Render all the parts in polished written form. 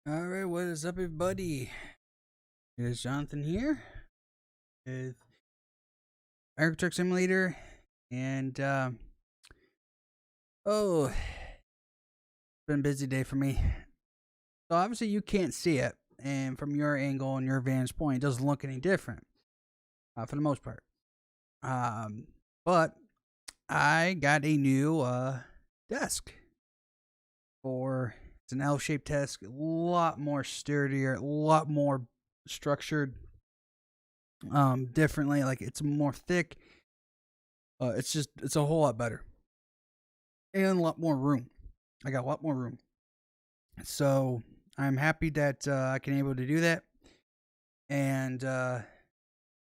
Alright, what is up, everybody? It is Jonathan here with Euro Truck Simulator, and it's been a busy day for me. So obviously you can't see it, and from your angle and your vantage point, it doesn't look any different for the most part. But I got a new desk for. It's an L-shaped desk, a lot more sturdier, a lot more structured differently. Like, it's more thick. It's a whole lot better. And a lot more room. I got a lot more room. So I'm happy that I can able to do that. And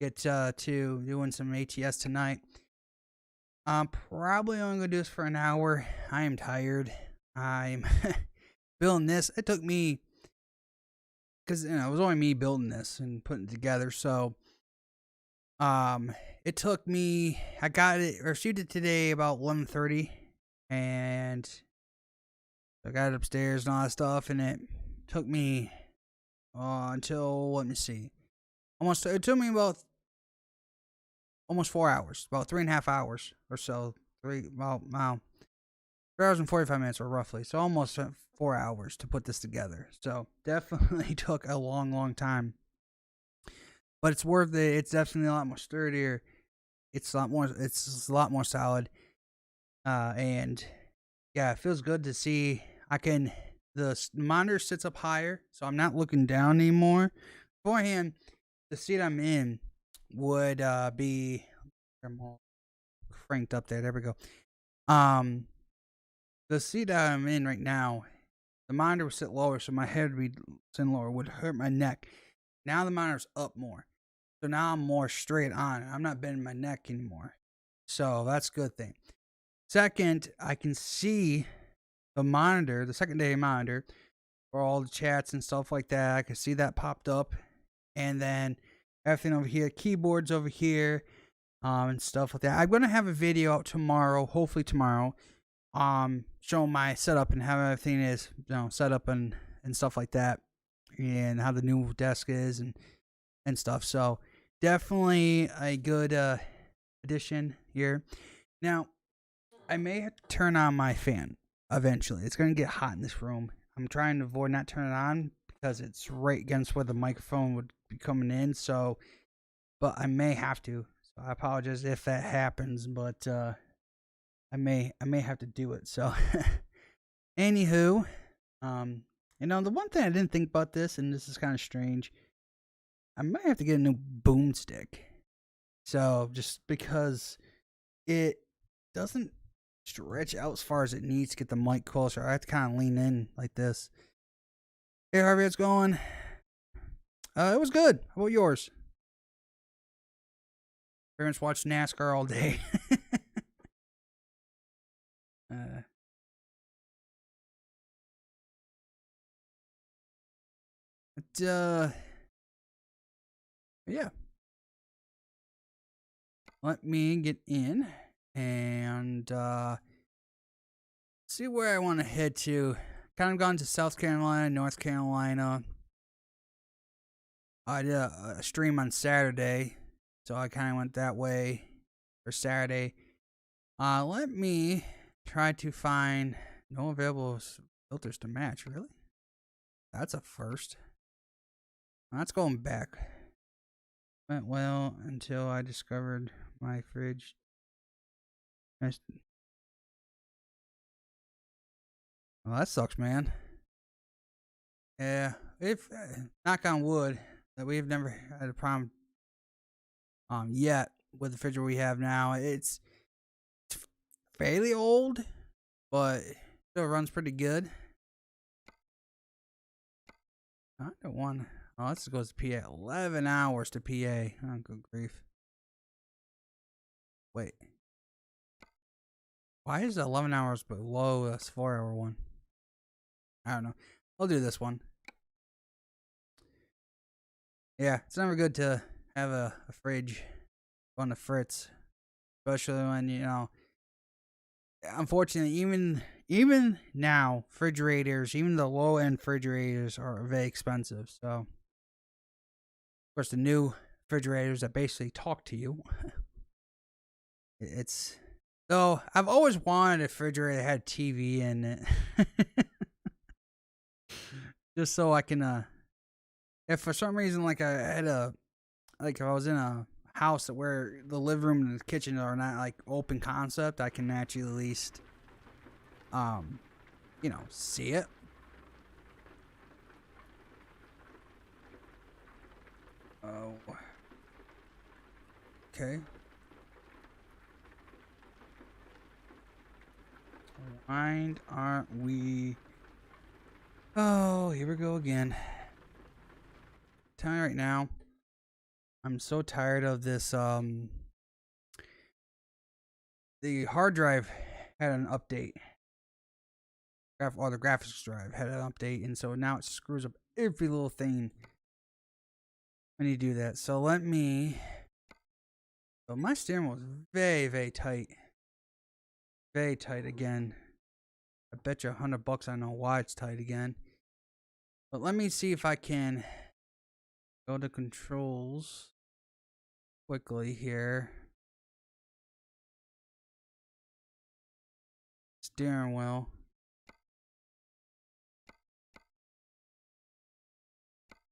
get to doing some ATS tonight. I'm probably only gonna do this for an hour. I am tired. I'm building this. It took me, because it was only me building this and putting it together. So it took me. I received it today about 11:30, and I got it upstairs and all that stuff, and it took me until, let me see, it took me about almost 4 hours, about 3.5 hours or so, 3 hours and 45 minutes, or roughly, so almost 4 hours to put this together. So definitely took a long time, but it's worth it. It's definitely a lot more sturdier. It's a lot more solid, and yeah, it feels good to see. The monitor sits up higher, so I'm not looking down anymore. Beforehand, the seat I'm in would be cranked up there. There we go. The seat that I'm in right now, the monitor would sit lower, so my head would be sitting lower, would hurt my neck. Now the monitor's up more, so now I'm more straight on. I'm not bending my neck anymore, so that's a good thing. Second, I can see the monitor, the secondary monitor, for all the chats and stuff like that. I can see that popped up, and then everything over here, keyboards over here, and stuff like that. I'm gonna have a video out tomorrow, hopefully tomorrow, showing my setup and how everything is, set up and stuff like that, and how the new desk is and stuff. So definitely a good addition here. Now, I may have to turn on my fan eventually. It's gonna get hot in this room. I'm trying to avoid not turning it on because it's right against where the microphone would be coming in. So, but I may have to. So I apologize if that happens, but I may have to do it. So, anywho, the one thing I didn't think about this, and this is kind of strange, I might have to get a new boomstick. So, just because it doesn't stretch out as far as it needs to get the mic closer, I have to kind of lean in like this. Hey, Harvey, how's it going? It was good. How about yours? Parents watch NASCAR all day. Yeah. Let me get in and see where I want to head to. Kind of gone to South Carolina, North Carolina. I did a stream on Saturday, so I kind of went that way for Saturday. Let me try to find no available filters to match. Really? That's a first. That's going back. Went well until I discovered my fridge. Well, that sucks, man. Yeah, if knock on wood, that we've never had a problem yet with the fridge we have now. It's fairly old, but still runs pretty good. I don't want. Oh, this goes to PA. 11 hours to PA. Oh, good grief. Wait. Why is it 11 hours below this 4-hour one? I don't know. I'll do this one. Yeah, it's never good to have a fridge on the fritz. Especially when, unfortunately, even now, refrigerators, even the low end refrigerators are very expensive. So, of course, the new refrigerators that basically talk to you, it's though I've always wanted a refrigerator that had TV in it, just so I can if for some reason like I had if I was in a house where the living room and the kitchen are not like open concept, I can actually at least see it. Oh, okay. Why aren't we? Oh, here we go again. Telling you right now, I'm so tired of this. The hard drive had an update. Or the graphics drive had an update, and so now it screws up every little thing when you do that. So let me. So my steering wheel is very, very tight. Very tight again. I bet you $100 I know why it's tight again. But let me see if I can go to controls quickly here. Steering wheel.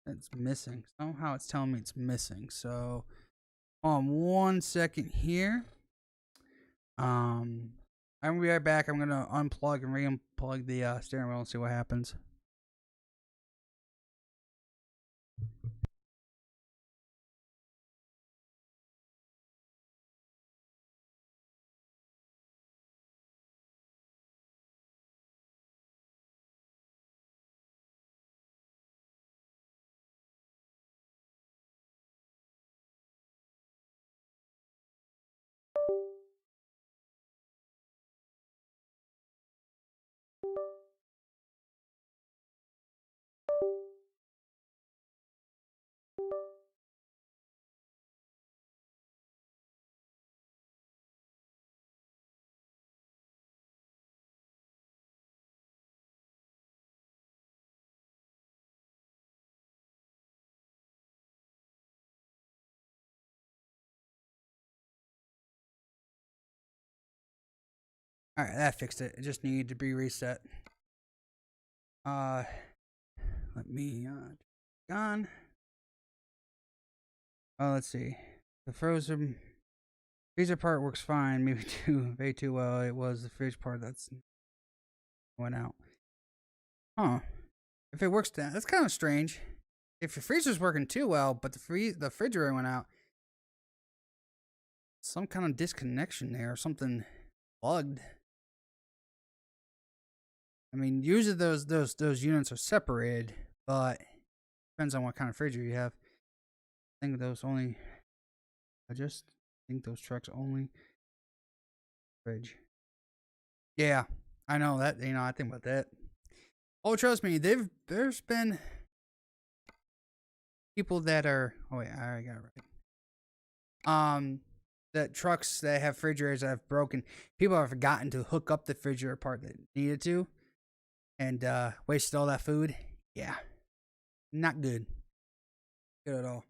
It's missing. Somehow it's telling me it's missing. So, hold on 1 second here. I'm gonna be right back. I'm gonna unplug and re-unplug the steering wheel and see what happens. All right, that fixed it. It just needed to be reset. Let me gone. Oh, let's see. The frozen freezer part works fine. Maybe way too well. It was the fridge part that's went out. Huh. If it works, that's kind of strange. If your freezer's working too well, but the refrigerator went out, some kind of disconnection there, or something bugged. I mean, usually those units are separated, but depends on what kind of fridge you have. I think those only. I just think those trucks only fridge. Yeah, I know that. I think about that. Oh, trust me, there's been people that are. Oh wait, I already got it right. That trucks that have refrigerators that have broken. People have forgotten to hook up the refrigerator part that needed to, and wasted all that food. Yeah, not good. Good at all.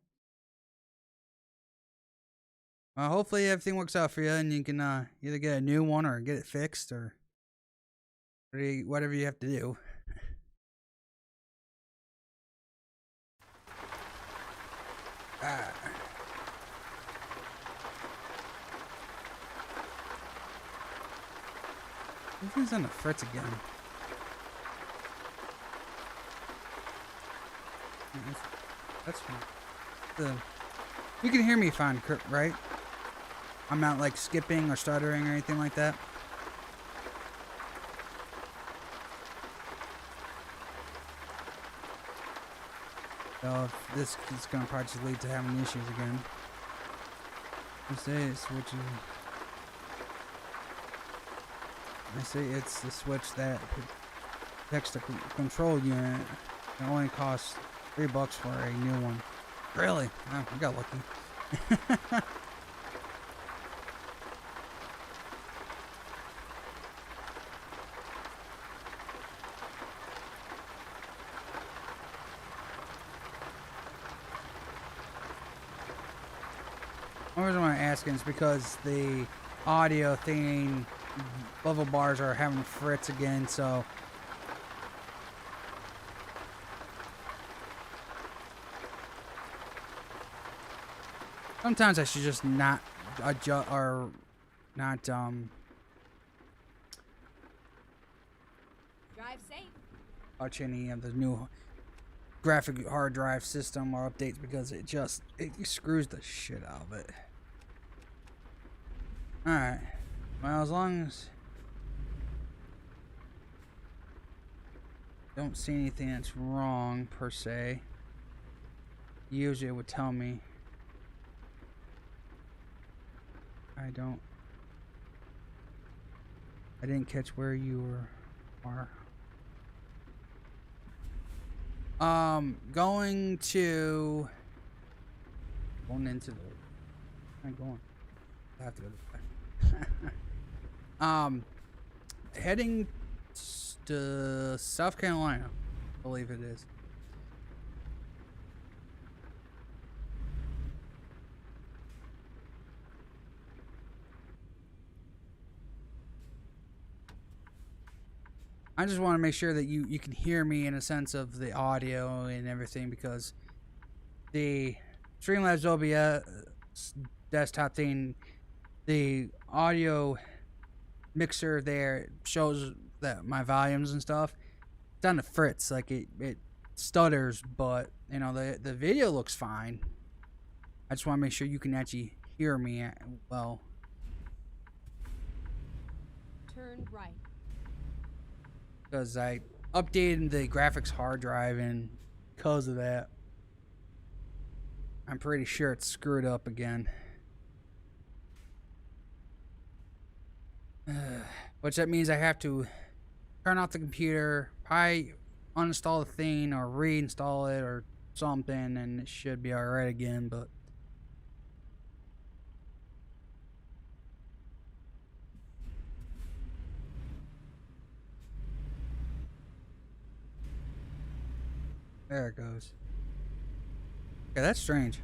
Hopefully everything works out for you, and you can either get a new one or get it fixed or whatever you have to do. Everything's on the fritz again. That's fine. You can hear me fine, right? I'm not like skipping or stuttering or anything like that. So this is gonna probably just lead to having issues again. I say it's switching. I say it's the switch that protects the control unit. It only costs $3 for a new one. Really? Oh, I got lucky. The reason why I'm asking is because the audio thing, level bars are having fritz again, so. Sometimes I should just not adjust or not Drive safe. touch any of the new graphic hard drive system or updates because it screws the shit out of it. Alright. Well, as long as I don't see anything that's wrong per se. Usually it would tell me. I didn't catch where you are. Going into the. I'm going. I have to go this way. Heading to South Carolina, I believe it is. I just want to make sure that you can hear me in a sense of the audio and everything, because the Streamlabs OBS desktop thing, the audio mixer there shows that my volumes and stuff, it's on the fritz, like it stutters, but you know the video looks fine. I just want to make sure you can actually hear me well. Turn right. Because I updated the graphics hard drive, and because of that, I'm pretty sure it's screwed up again. Which that means I have to turn off the computer, probably uninstall the thing or reinstall it or something, and it should be alright again, but there it goes. Okay, that's strange.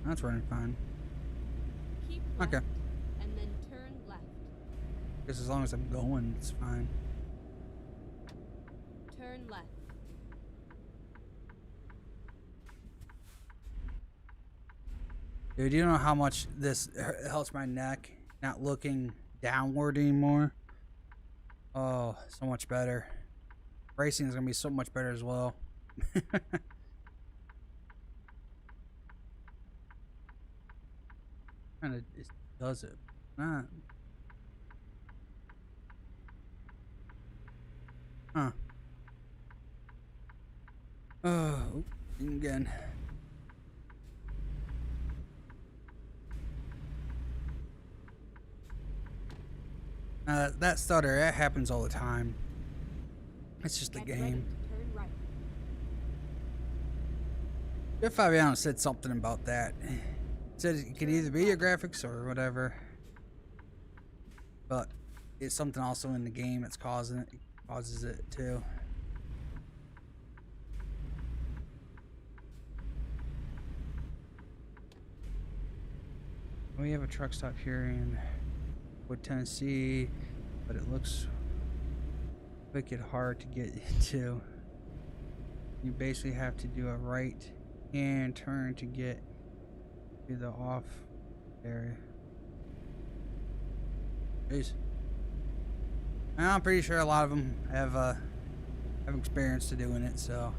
That's running fine. Keep left, Okay. and then turn left. Guess as long as I'm going, it's fine. Turn left. Dude, you know how much this helps my neck not looking downward anymore? Oh, so much better. Racing is going to be so much better as well. Kind of does it. Huh. Oh, again. That stutter, that happens all the time. It's just the Get ready game. to turn right. Jeff Fabiano said something about that. He said it could either be your graphics or whatever, but it's something also in the game that's causes it too. We have a truck stop here in Wood, Tennessee, but it looks wicked hard to get into. You basically have to do a right hand turn to get to the off area. Jeez. I'm pretty sure a lot of them have experience to doing it, so.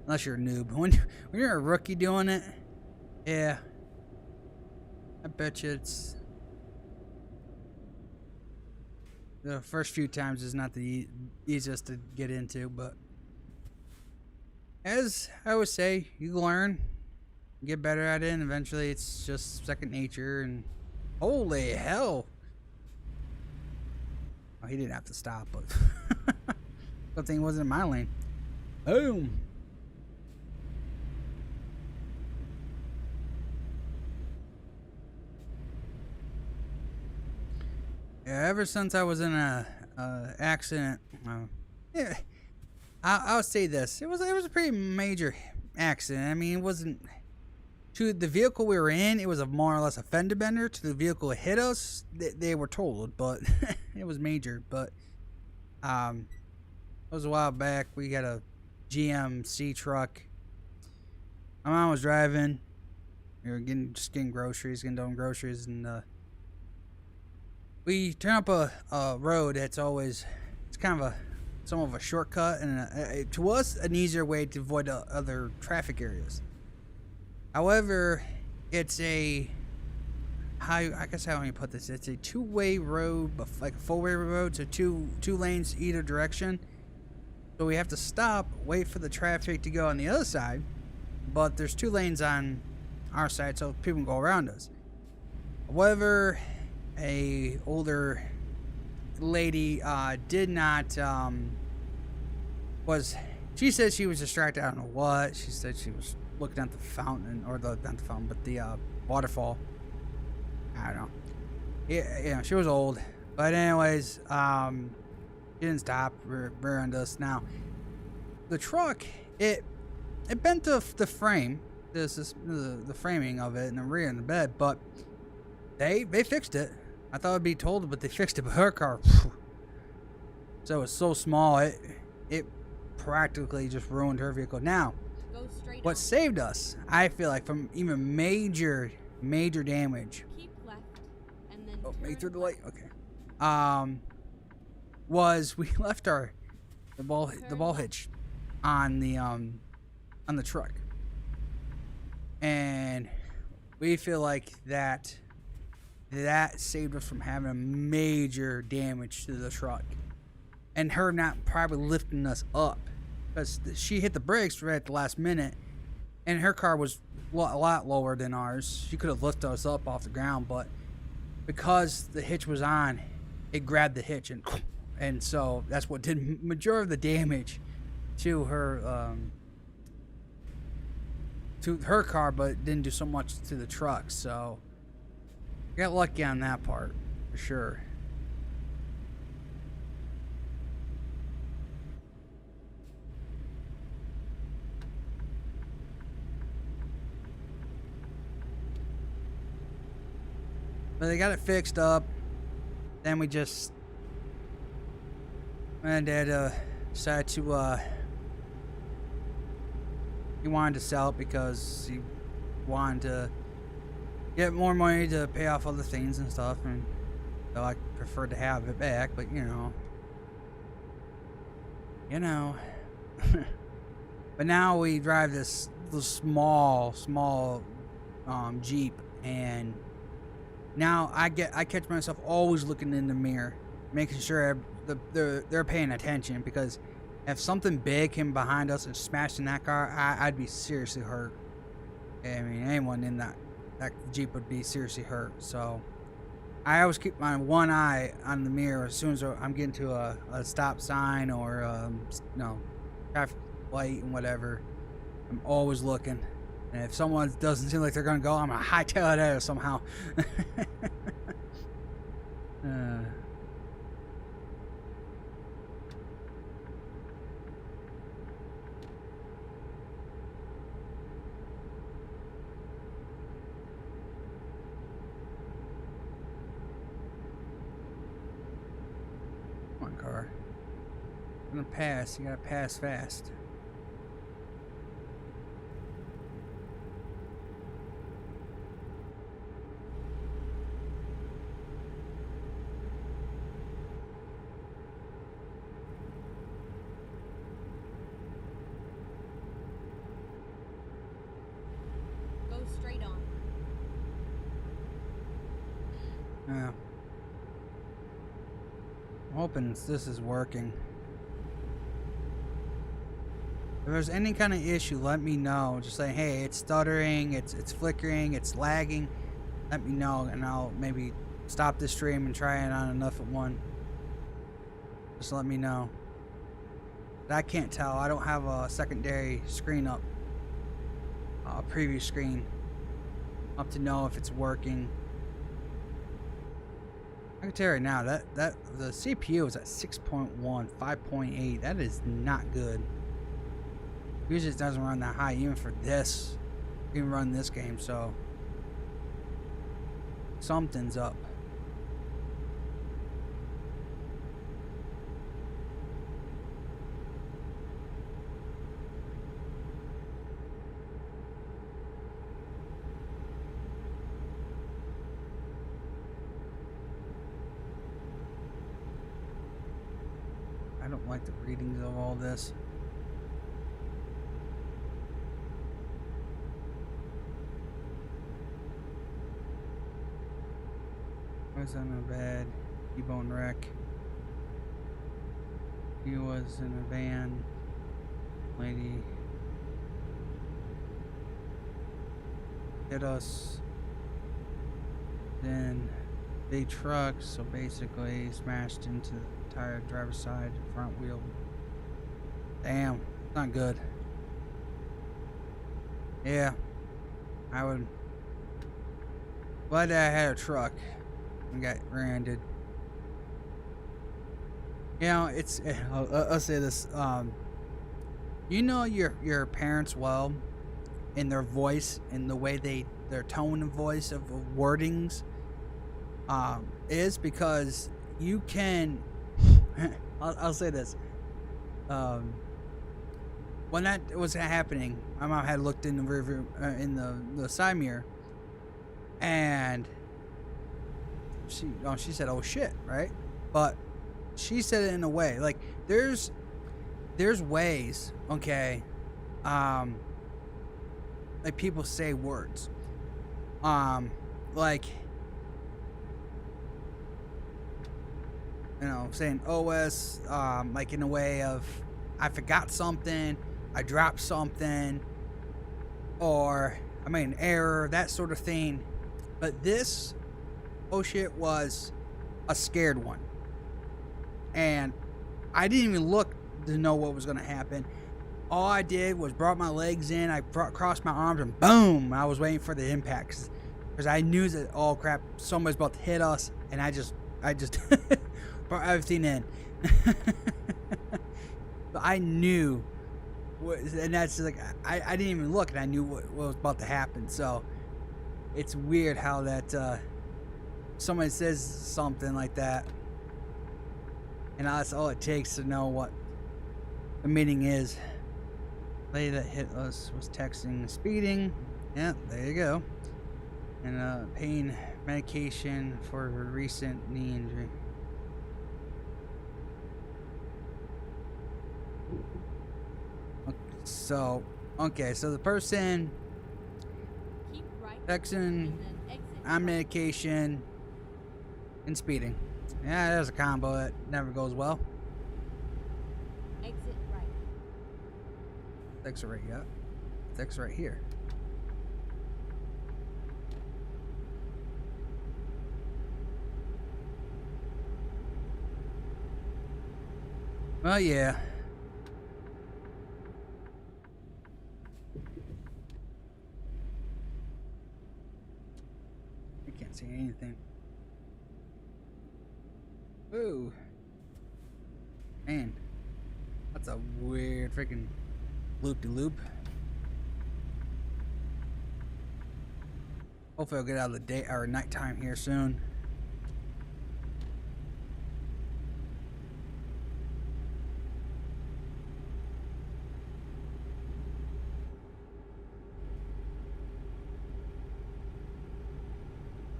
Unless you're a noob. When you're a rookie doing it, yeah. I bet you it's the first few times is not the easiest to get into, but as I would say, you learn, get better at it, and eventually it's just second nature. And holy hell! Oh, he didn't have to stop, but good thing it wasn't in my lane. Boom. Yeah, ever since I was in a accident, yeah, I'll say this: it was a pretty major accident. I mean, it wasn't to the vehicle we were in. It was a more or less a fender bender. To the vehicle that hit us, they were totaled, but it was major. But it was a while back. We got a GMC truck. My mom was driving. We were just getting groceries, getting done groceries, and we turn up a road that's always, it's kind of somewhat of a shortcut, and to us an easier way to avoid other traffic areas. However, it's how you put this? It's a two-way road, but like a four-way road, so two lanes either direction. So we have to stop, wait for the traffic to go on the other side, but there's two lanes on our side, so people can go around us. However, a older lady did not she said she was distracted. I don't know what she said. She was looking at the fountain, or not the fountain, but the waterfall. I don't know. Yeah, she was old, but anyways, she didn't stop. We're on us now. The truck, it bent the frame. This is the framing of it in the rear in the bed, but they fixed it. I thought it'd be totaled, but they fixed it. But her car, so it's so small, it practically just ruined her vehicle. Now, Go straight what on. saved us, I feel like, from even major damage. Keep left and then Oh, make turn through the light. left. Okay. Was we left the ball hitch on the truck, and we feel like that saved us from having major damage to the truck, and her not probably lifting us up, because she hit the brakes right at the last minute, and her car was a lot lower than ours. She could have lifted us up off the ground, but because the hitch was on, it grabbed the hitch, and so that's what did majority of the damage to her car, but didn't do so much to the truck. So got lucky on that part for sure. But they got it fixed up. Then we just, my dad decided to he wanted to sell it because he wanted to get more money to pay off other things and stuff, and so I preferred to have it back. But you know. But now we drive this small Jeep, and now I catch myself always looking in the mirror, making sure they're paying attention, because if something big came behind us and smashed in that car, I'd be seriously hurt. I mean, anyone in that Jeep would be seriously hurt. So I always keep my one eye on the mirror as soon as I'm getting to a stop sign or traffic light and whatever. I'm always looking. And if someone doesn't seem like they're gonna go, I'm gonna hightail it out somehow. Come on, car. I'm gonna pass. You gotta pass fast. Go straight on. Yeah. I'm hoping this is working. If there's any kind of issue, let me know. Just say, hey, it's stuttering, it's flickering, it's lagging. Let me know, and I'll maybe stop the stream and try it on another one. Just let me know. I can't tell. I don't have a secondary screen up. A preview screen up to know if it's working. I can tell you right now that the CPU is at 6.1, 5.8. That is not good. Usually it doesn't run that high, even for this. Even run this game, so something's up. I don't like the readings of all this. I was in a bad T-bone wreck. He was in a van. Lady hit us. Then big truck, so basically smashed into the entire driver's side, front wheel. Damn, not good. Yeah, I would. Glad that I had a truck and got rear-ended. You know, it's. I'll say this. You know your parents well, in their voice, in the way their tone of voice of wordings, is because you can. I'll say this. When that was happening, my mom had looked in the rearview, in the side mirror, and she said, "Oh shit," right? But she said it in a way like there's ways, okay, like people say words, like, you know, saying OS, like in a way of I forgot something, I dropped something, or I made an error, that sort of thing. But this, oh shit, was a scared one. And I didn't even look to know what was going to happen. All I did was brought my legs in, I crossed my arms, and boom, I was waiting for the impact. Because I knew that, oh crap, somebody's about to hit us, and I just brought everything in. But I knew, and that's like, I didn't even look, and I knew what was about to happen. So it's weird how that somebody says something like that, and that's all it takes to know what the meaning is. Lady that hit us was texting, speeding. Yeah, there you go. And pain medication for her recent knee injury. So, okay, so the person Keep right texting and then exit on right. medication and speeding. Yeah, there's a combo that never goes well. Exit right. Exit right, yeah. Exit right here. Well, yeah. I can't see anything. Ooh. Man. That's a weird freaking loop-de-loop. Hopefully I'll get out of the day or nighttime here soon.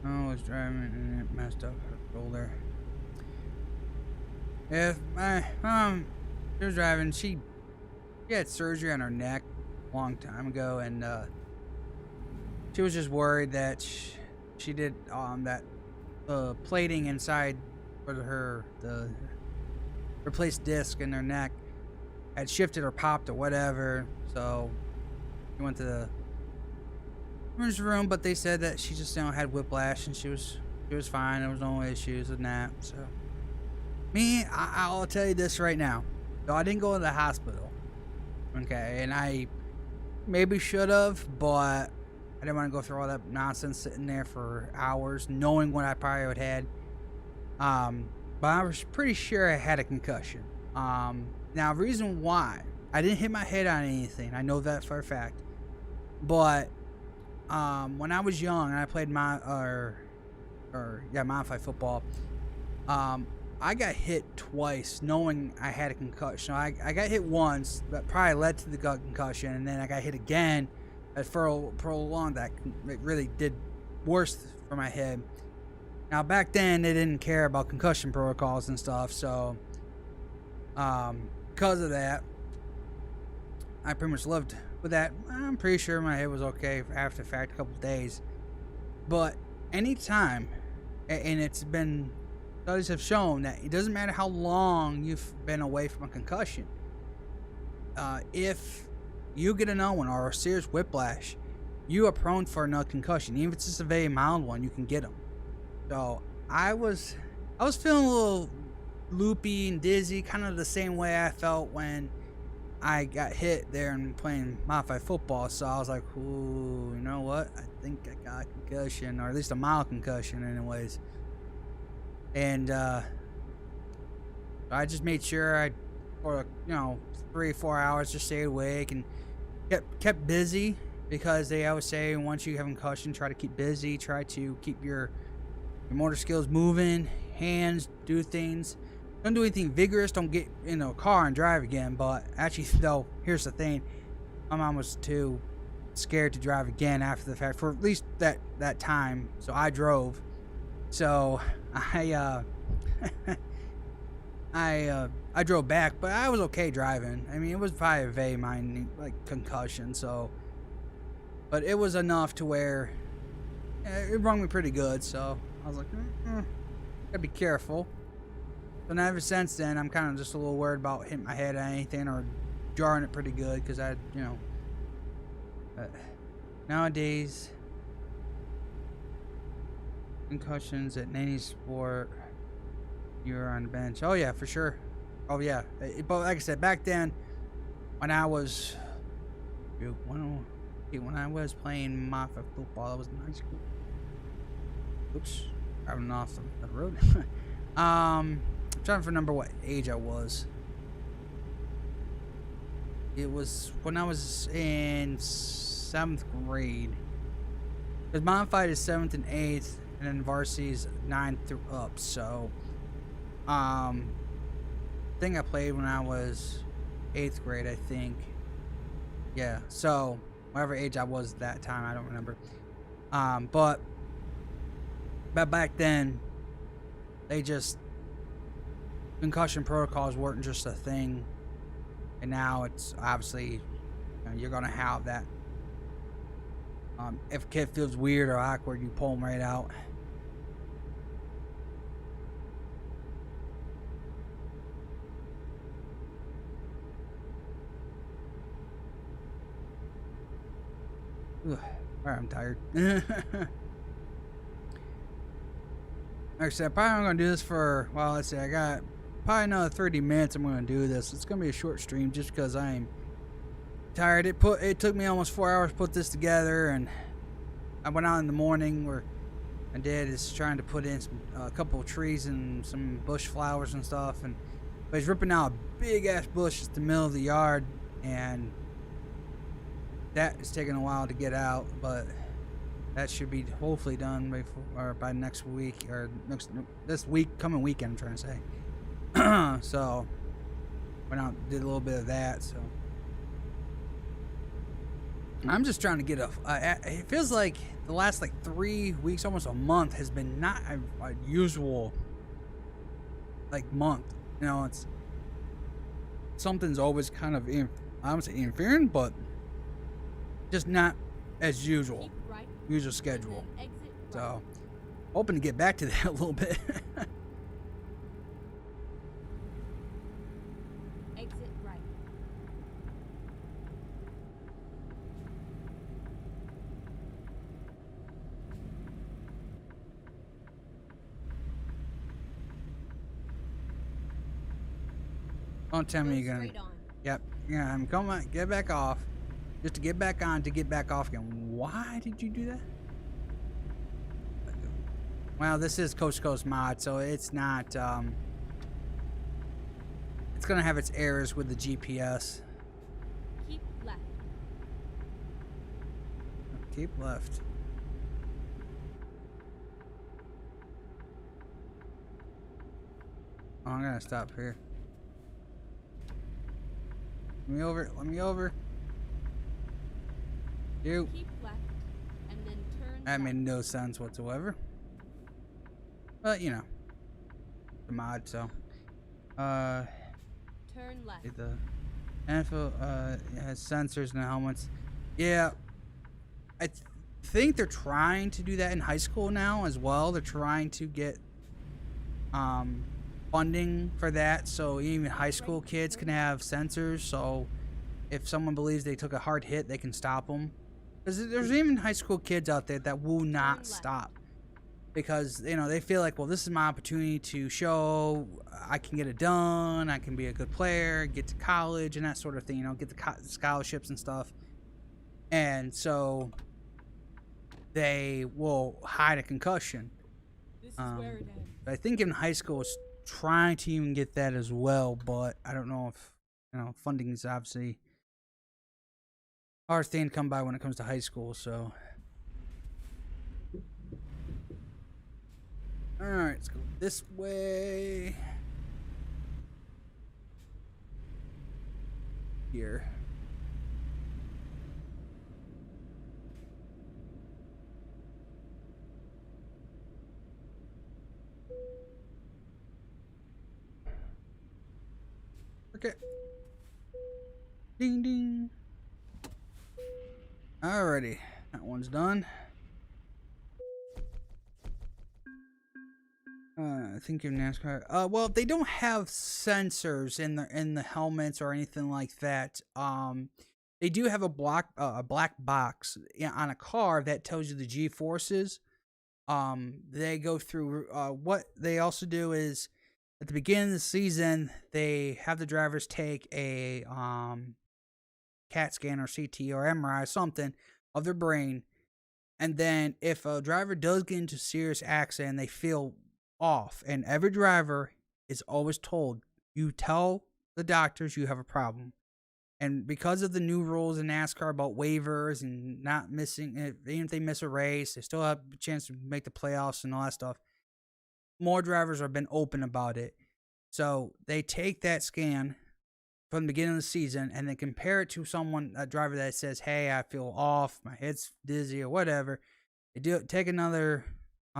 I was driving and it messed up her shoulder. If my mom, she was driving, she had surgery on her neck a long time ago, and she was just worried that she did that plating inside for the replaced disc in her neck had shifted or popped or whatever. So she went to the emergency room, but they said that she just had whiplash and she was fine. There was no issues with that. So me, I'll tell you this right now. So I didn't go to the hospital, okay, and I maybe should have, but I didn't want to go through all that nonsense sitting there for hours, knowing what I probably would had. But I was pretty sure I had a concussion. Now, reason why I didn't hit my head on anything, I know that for a fact. But when I was young and I played modified football, I got hit twice, knowing I had a concussion. I got hit once, that probably led to the concussion, and then I got hit again. For prolonged that, it really did worse for my head. Now back then they didn't care about concussion protocols and stuff, so because of that, I pretty much lived with that. I'm pretty sure my head was okay after the fact, a couple of days. But anytime, and it's been, studies have shown that it doesn't matter how long you've been away from a concussion, if you get another one or a serious whiplash, you are prone for another concussion. Even if it's just a very mild one, you can get them. So I was feeling a little loopy and dizzy, kind of the same way I felt when I got hit there and playing modified football. So I was like, ooh, you know what? I think I got a concussion, or at least a mild concussion anyways. And I just made sure I, for 3-4 hours, just stayed awake and kept busy, because they always say once you have a concussion, try to keep busy, try to keep your motor skills moving, hands, do things. Don't do anything vigorous, don't get in a car and drive again. But actually, though, here's the thing, my mom was too scared to drive again after the fact, for at least that time, so I drove. So I drove back, but I was okay driving. I mean, it was probably a very minor, concussion, so, but it was enough to where it rung me pretty good. So I was like, gotta be careful. So now ever since then, I'm kind of just a little worried about hitting my head on anything or jarring it pretty good, because nowadays, concussions at any sport, you're on the bench. Oh yeah, for sure. Oh yeah. But like I said, back then, when I was playing modified football, I was in high school. Oops, driving off the road. I'm trying to remember what age I was. It was when I was in 7th grade. Because modified is 7th and 8th, and then varsity is 9th through up. So, I think I played when I was 8th grade, I think. Yeah, so whatever age I was at that time, I don't remember. But back then, concussion protocols weren't just a thing, and now it's obviously, you're gonna have that. If a kid feels weird or awkward, you pull them right out. Ugh, alright, I'm tired. Like I said, probably I'm going to do this for, well, let's see, I got probably another 30 minutes I'm going to do this. It's going to be a short stream just because I'm tired. It took me almost 4 hours to put this together, and I went out in the morning where my dad is trying to put in a couple of trees and some bush flowers and stuff, but he's ripping out a big ass bush in the middle of the yard, and that is taking a while to get out, but that should be hopefully done by next week, or coming weekend, I'm trying to say. So went out and did a little bit of that. So I'm just trying to get it feels like the last 3 weeks, almost a month, has been not a usual month. It's something's always kind of I don't say interfering, but just not as usual. Usual schedule. So hoping to get back to that a little bit. Exit right. Don't tell me Go you're gonna. straight on. Yep. Yeah, I'm coming. Get back off. Just to get back on, to get back off again. Why did you do that? Well, this is Coast to Coast mod, so it's not. It's gonna have its errors with the GPS. Keep left. Keep left. Oh, I'm gonna stop here. Let me over. Let me over. You. Keep left. And then turn That made left. no sense whatsoever. But you know, the mod. So, Turn left. the NFL it has sensors in the helmets. Yeah, I think they're trying to do that in high school now as well. They're trying to get funding for that, so even high school kids can have sensors. So if someone believes they took a hard hit, they can stop them. Because there's even high school kids out there that will not left. stop because they feel like, well, this is my opportunity to show I can get it done. I can be a good player, get to college, and that sort of thing. Get the scholarships and stuff. And so they will hide a concussion. This is where it ends. I think in high school it's trying to even get that as well, but I don't know if funding is obviously hard thing to come by when it comes to high school. So, all right, let's go this way. Here. Okay. Ding ding. Alrighty, that one's done. I think in NASCAR. Well, they don't have sensors in the helmets or anything like that. They do have a black box on a car that tells you the G forces. They go through. What they also do is at the beginning of the season, they have the drivers take a CAT scan or CT or MRI, something of their brain, and then if a driver does get into a serious accident, they feel off, and every driver is always told, you tell the doctors you have a problem. And because of the new rules in NASCAR about waivers and not missing, even if they miss a race, they still have a chance to make the playoffs and all that stuff. More drivers have been open about it. So they take that scan from the beginning of the season and then compare it to a driver that says, hey, I feel off, my head's dizzy or whatever. They take another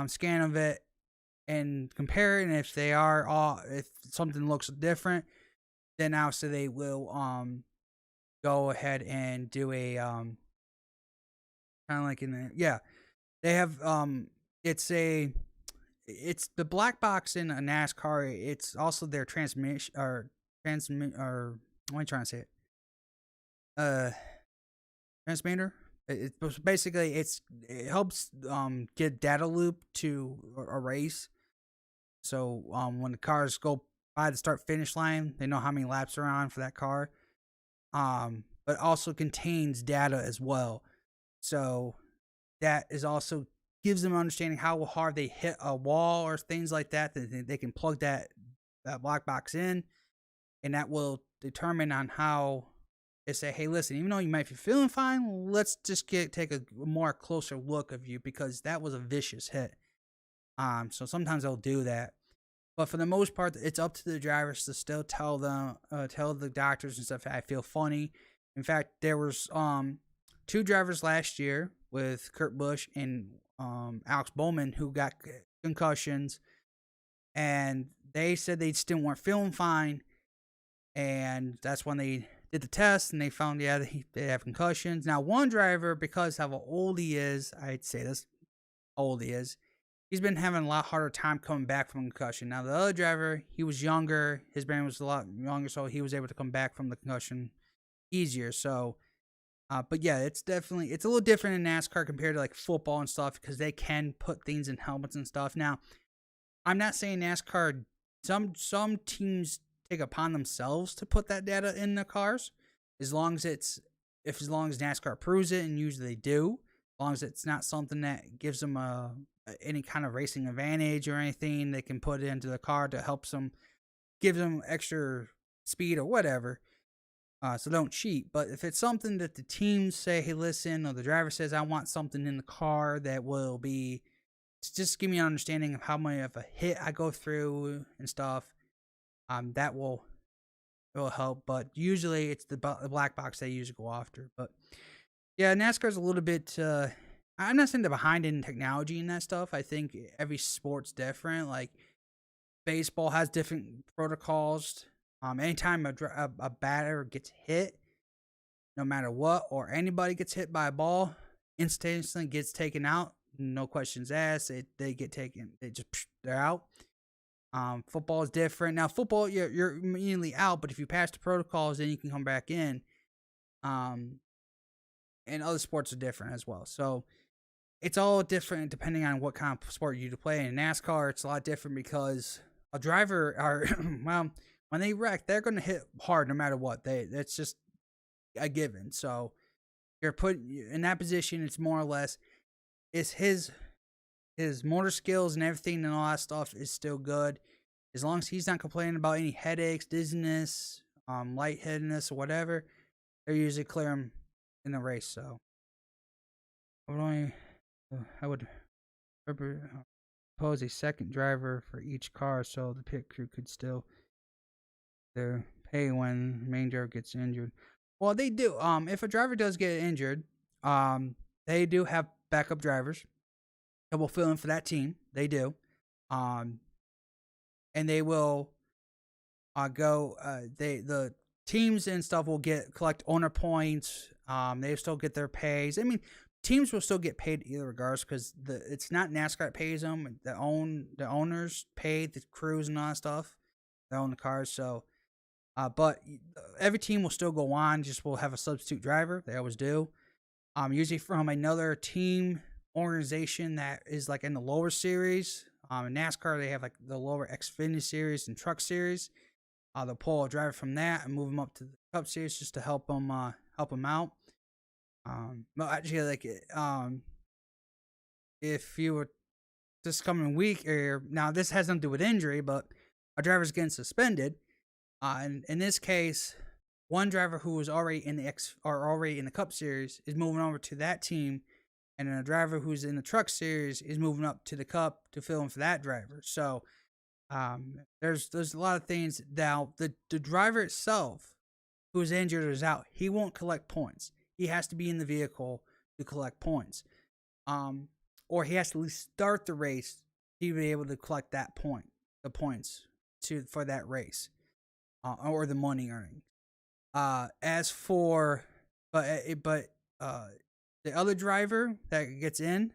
scan of it and compare it, and if they are if something looks different, then obviously they will go ahead and do a kind of like they have it's the black box in a NASCAR. It's also their transmission or what am I trying to say it? Transmitter. It's basically it helps get data loop to a race. So when the cars go by the start finish line, they know how many laps are on for that car. But also contains data as well. So that is also gives them understanding how hard they hit a wall or things like that. That they can plug that black box in, and that will determine on how they say, hey, listen, even though you might be feeling fine, let's just take a more closer look of you because that was a vicious hit. So sometimes they'll do that, but for the most part, it's up to the drivers to still tell the doctors and stuff, I feel funny. In fact, there was 2 drivers last year with Kurt Busch and Alex Bowman who got concussions, and they said they still weren't feeling fine, and that's when they did the test and they found they have concussions. Now one driver, because of how old he is, I'd say this, how old he is, he's been having a lot harder time coming back from concussion. Now the other driver, he was younger, his brain was a lot younger, so he was able to come back from the concussion easier. So but yeah, it's a little different in NASCAR compared to like football and stuff because they can put things in helmets and stuff. Now, I'm not saying NASCAR, some teams take upon themselves to put that data in the cars as long as NASCAR approves it, and usually they do. long as it's not something that gives them any kind of racing advantage or anything. They can put it into the car to help them, give them extra speed or whatever. So don't cheat. But if it's something that the teams say, hey, listen, or the driver says, I want something in the car that will be, just give me an understanding of how many of a hit I go through and stuff. That will help. But usually it's the black box they usually go after. But yeah, NASCAR's a little bit. I'm not saying they're behind in technology and that stuff. I think every sport's different. Like baseball has different protocols. Anytime a batter gets hit, no matter what, or anybody gets hit by a ball, instantaneously gets taken out. No questions asked. They get taken. They're out. Football is different. Now, football, you're immediately out, but if you pass the protocols, then you can come back in. And other sports are different as well. So it's all different depending on what kind of sport you play. In NASCAR, it's a lot different because a driver well, when they wreck, they're going to hit hard no matter what. That's just a given. So you're put in that position. It's more or less, is his motor skills and everything and all that stuff is still good, as long as he's not complaining about any headaches, dizziness, lightheadedness, or whatever. They usually clear him in the race. So I would propose a second driver for each car so the pit crew could still their pay when the main driver gets injured. Well, they do. If a driver does get injured, they do have backup drivers that will fill in for that team. They do. And they will go. The teams and stuff will collect owner points. They still get their pays. I mean, teams will still get paid either regardless because it's not NASCAR that pays them. The owners pay the crews and all that stuff. They own the cars, so. But every team will still go on. Just will have a substitute driver. They always do. Usually from another team organization that is like in the lower series. In NASCAR, they have like the lower Xfinity series and Truck series. They'll pull a driver from that and move them up to the Cup series just to help them out. But actually, like if you were this coming week, or now this has nothing to do with injury, but a driver's getting suspended. And in this case, one driver who was already in the Cup series is moving over to that team, and then a driver who's in the Truck series is moving up to the Cup to fill in for that driver. So, there's a lot of things. Now, the driver itself, who is injured or is out, he won't collect points. He has to be in the vehicle to collect points, or he has to at least start the race to be able to collect the points for that race. Or the money earning. As for, the other driver that gets in,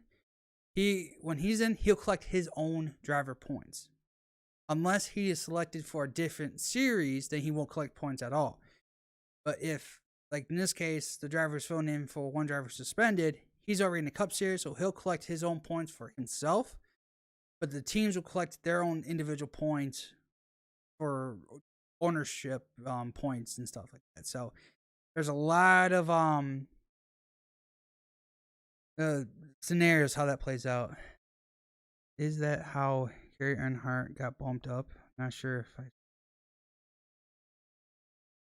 when he's in, he'll collect his own driver points. Unless he is selected for a different series, then he won't collect points at all. But if, like in this case, the driver is filling in for one driver suspended, he's already in the Cup series, so he'll collect his own points for himself. But the teams will collect their own individual points for ownership points and stuff like that. So there's a lot of scenarios how that plays out. Is that how Gary Earnhardt got bumped up? Not sure if I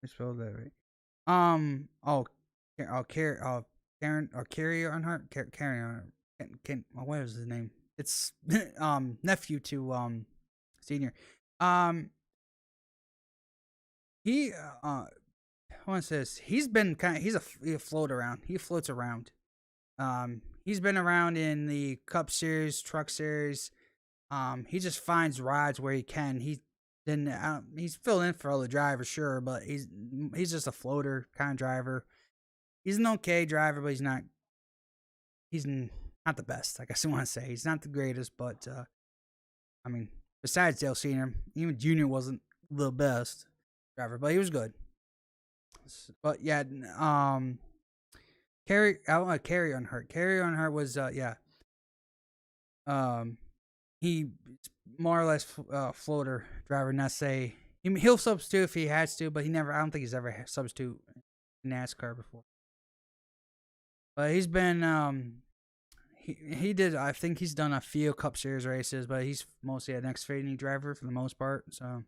spelled that right. Carrie Earnhardt, what was his name? It's nephew to senior. He I want to say this. He's been he's a float around. He floats around. He's been around in the Cup series, Truck series. He just finds rides where he can. He's filled in for other drivers, sure, but he's just a floater kind of driver. He's an okay driver, but he's not the best. I guess I want to say he's not the greatest, but I mean, besides Dale Senior, even Junior wasn't the best driver, but he was good. But yeah, Carrie Earnhardt. Carrie Earnhardt was he more or less floater driver. Not say he'll substitute if he has to, but I don't think he's ever substitute in NASCAR before. But he's been he did. I think he's done a few Cup Series races, but he's mostly an Xfinity driver for the most part. So, all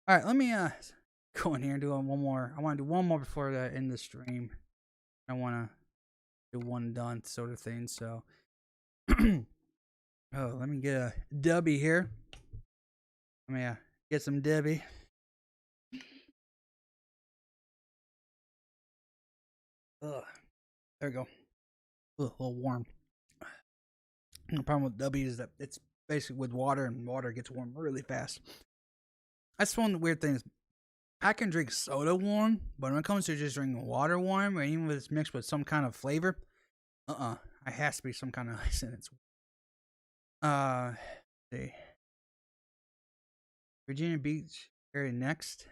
right, let me go in here and do one more. I want to do one more before I end the stream. I want to do one done sort of thing. So, oh, let me get a Debbie here. Let me get some Debbie. Ugh. There we go. Ugh, a little warm. The problem with W is that it's basically with water, and water gets warm really fast. That's one of the weird things. I can drink soda warm, but when it comes to just drinking water warm, or even if it's mixed with some kind of flavor, it has to be some kind of ice in it. Let's see. Virginia Beach area next.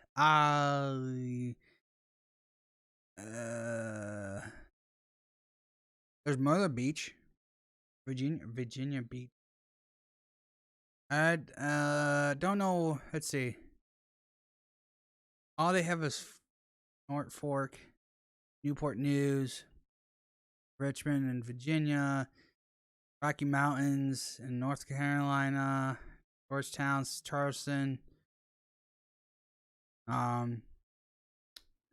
There's Myrtle Beach, Virginia Beach. I don't know. Let's see. All they have is North Fork, Newport News, Richmond and Virginia, Rocky Mountains in North Carolina, Georgetown, Charleston.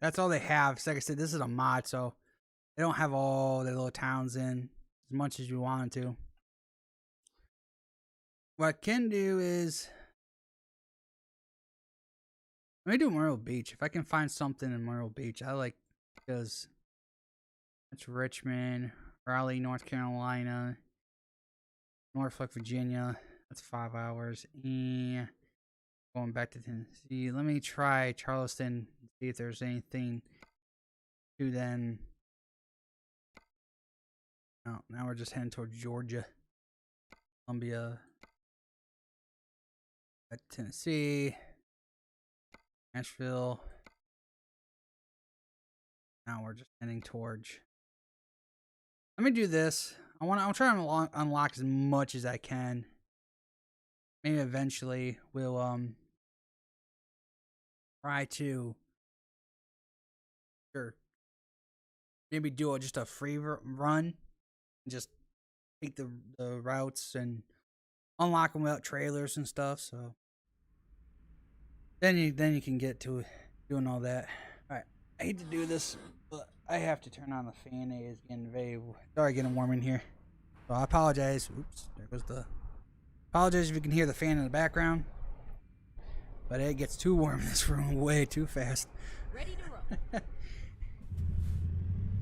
That's all they have. So like I said, this is a mod, so they don't have all their little towns in as much as you want to. What I can do is, let me do Myrtle Beach. If I can find something in Myrtle Beach, I like, because that's Richmond, Raleigh, North Carolina, Norfolk, Virginia. That's 5 hours. And going back to Tennessee. Let me try Charleston and see if there's anything to then. Oh, now we're just heading towards Georgia, Columbia, Tennessee, Nashville. Now we're just heading towards. Let me do this. I'm trying to unlock as much as I can. Maybe eventually we'll try to maybe do just a free run. Just take the routes and unlock them without trailers and stuff. So then you can get to doing all that. All right, I hate to do this, but I have to turn on the fan. It is getting warm in here. So I apologize. Oops, there goes the. Apologize if you can hear the fan in the background, but it gets too warm in this room way too fast. Ready to roll.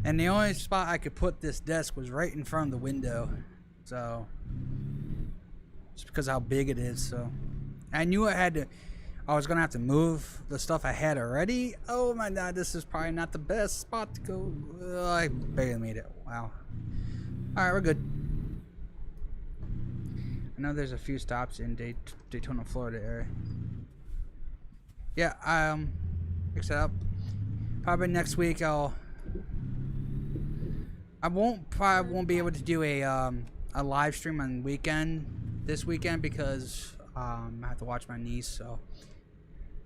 And the only spot I could put this desk was right in front of the window. So, just because how big it is. So, I knew I was going to have to move the stuff I had already. Oh my God, this is probably not the best spot to go. I barely made it. Wow. Alright, we're good. I know there's a few stops in Daytona, Florida area. Yeah, fix it up. Probably next week I probably won't be able to do a live stream on this weekend because I have to watch my niece, so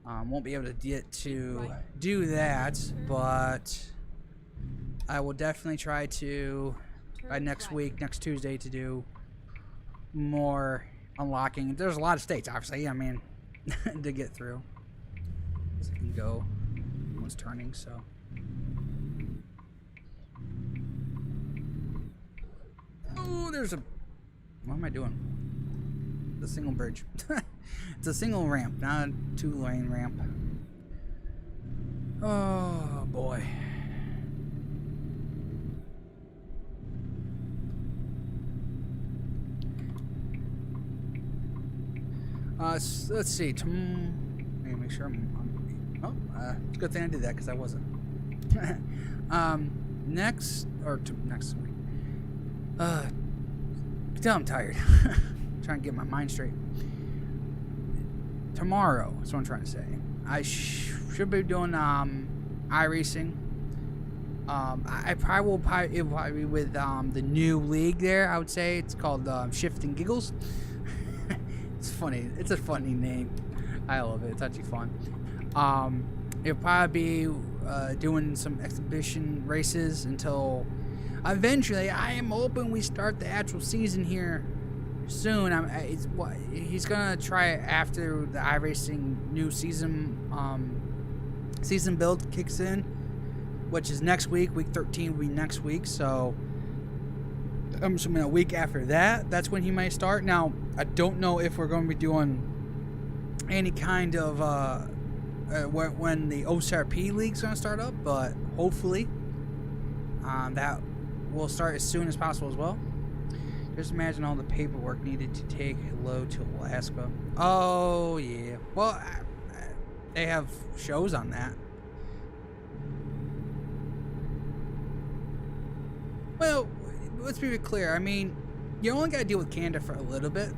won't be able to get to do that. But I will definitely try to by next week, next Tuesday, to do more unlocking. There's a lot of states, obviously. I mean, to get through. I can go. Almost turning, so. Oh, there's a. What am I doing? The single bridge. It's a single ramp, not a 2-lane ramp. Oh boy. Let's see. Let me make sure I'm it's a good thing I did that because I wasn't. Next week. Tell I'm tired. Trying to get my mind straight. Tomorrow, that's what I'm trying to say. I should be doing iRacing. It will probably be with the new league there. I would say it's called Shift and Giggles. It's funny. It's a funny name. I love it. It's actually fun. It'll probably be doing some exhibition races until eventually, I am hoping we start the actual season here soon. He's gonna try it after the iRacing new season season build kicks in, which is next week. Week 13 will be next week, so I'm assuming a week after that, that's when he might start. Now, I don't know if we're going to be doing any kind of when the OCRP league's going to start up, but hopefully that will start as soon as possible as well. Just imagine all the paperwork needed to take a load to Alaska. Oh, yeah. Well, they have shows on that. Well, let's be clear. I mean, you only got to deal with Canada for a little bit.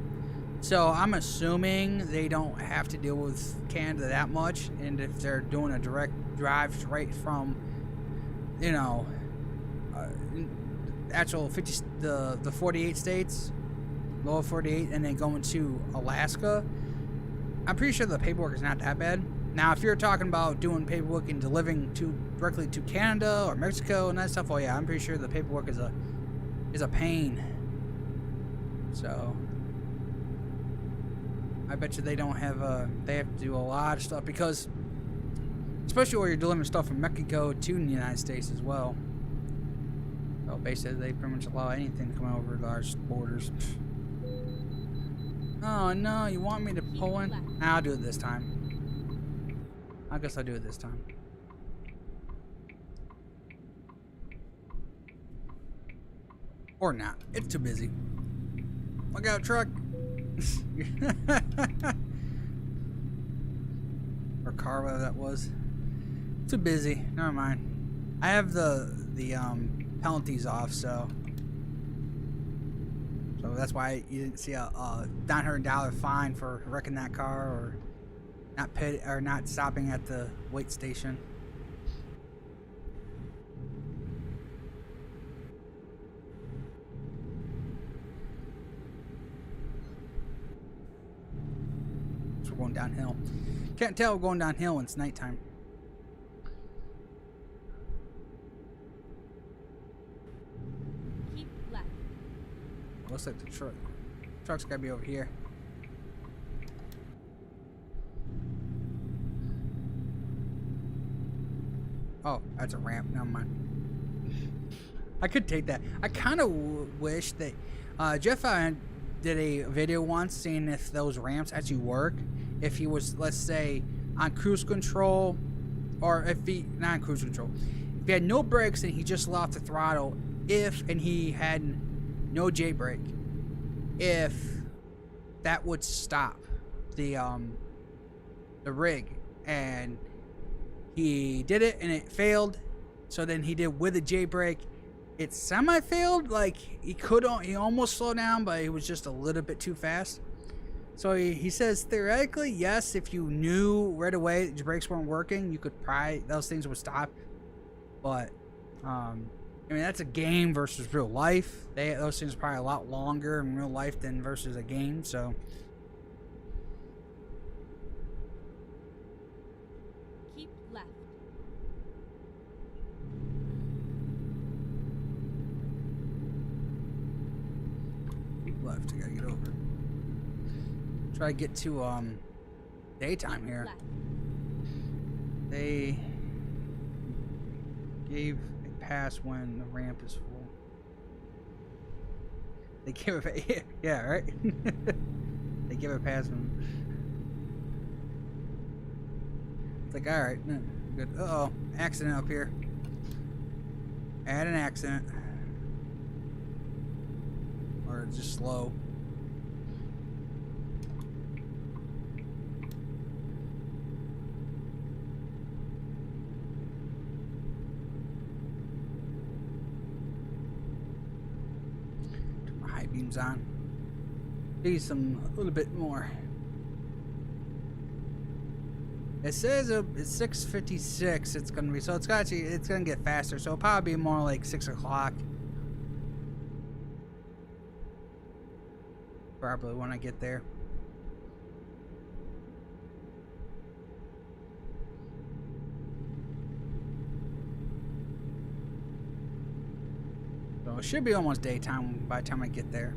So I'm assuming they don't have to deal with Canada that much. And if they're doing a direct drive straight from, you know, actual 50, the 48 states, lower 48, and then going to Alaska, I'm pretty sure the paperwork is not that bad. Now, if you're talking about doing paperwork and delivering directly to Canada or Mexico and that stuff, oh yeah, I'm pretty sure the paperwork is a pain. So I bet you they don't have they have to do a lot of stuff, because especially where you're delivering stuff from Mexico to the United States as well. So basically they pretty much allow anything to come over our borders. Oh no, you want me to pull in? Nah, I'll do it this time. I guess I'll do it this time. Or not. It's too busy. Look out, truck. Or car, whatever that was. Too busy. Never mind. I have the penalties off, so that's why you didn't see a $900 fine for wrecking that car or not stopping at the wait station. So we're going downhill. Can't tell we're going downhill when it's nighttime. Keep left. Looks like the truck's gotta be over here. Oh, that's a ramp. Never mind. I could take that. I kind of wish that Jeff did a video once seeing if those ramps actually work. If he was, let's say, on cruise control, or if he not on cruise control, if he had no brakes and he just let off the throttle, and he had no J brake, if that would stop the rig. And he did it and it failed. So then he did with a J brake. It semi-failed. Like he almost slowed down, but it was just a little bit too fast. So he says theoretically, yes, if you knew right away that your brakes weren't working, you could probably, those things would stop. But I mean, that's a game versus real life. Those things are probably a lot longer in real life than versus a game. So Keep left. left, I gotta get over. Try to get to daytime here. Left. They gave a pass when the ramp is full. They give a yeah, right? They give a pass when it's like, all right, good. Uh-oh, accident up here. Add an accident. Or just slow. Beams on. Maybe a little bit more. It says it's 6:56. It's gonna be, so it's gonna get faster. So it'll probably be more like 6 o'clock. Probably when I get there. it should be almost daytime by the time I get there.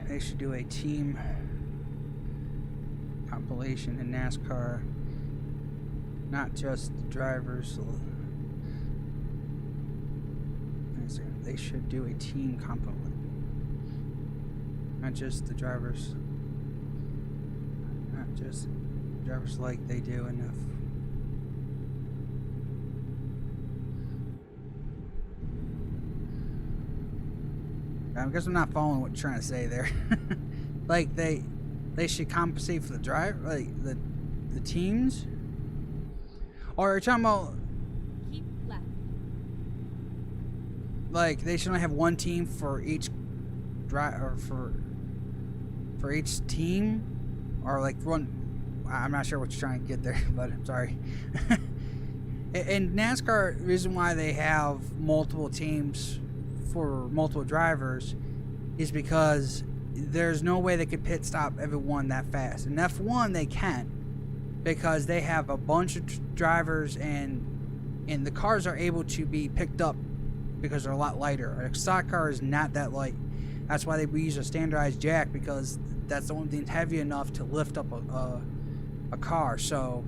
They should do a team compilation in NASCAR, not just the drivers. They should do a team compilation, not just the drivers, not just drivers like they do in F. I guess I'm not following what you're trying to say there. Like they should compensate for the drive, like the teams, or are you talking about Keep left. like they should only have one team for each drive, or for each team, or like one. I'm not sure what you're trying to get there, but I'm sorry. In NASCAR, the reason why they have multiple teams for multiple drivers is because there's no way they could pit stop everyone that fast. In F1 they can, because they have a bunch of drivers and the cars are able to be picked up because they're a lot lighter. A stock car is not that light. That's why they use a standardized jack, because that's the only thing heavy enough to lift up a car. So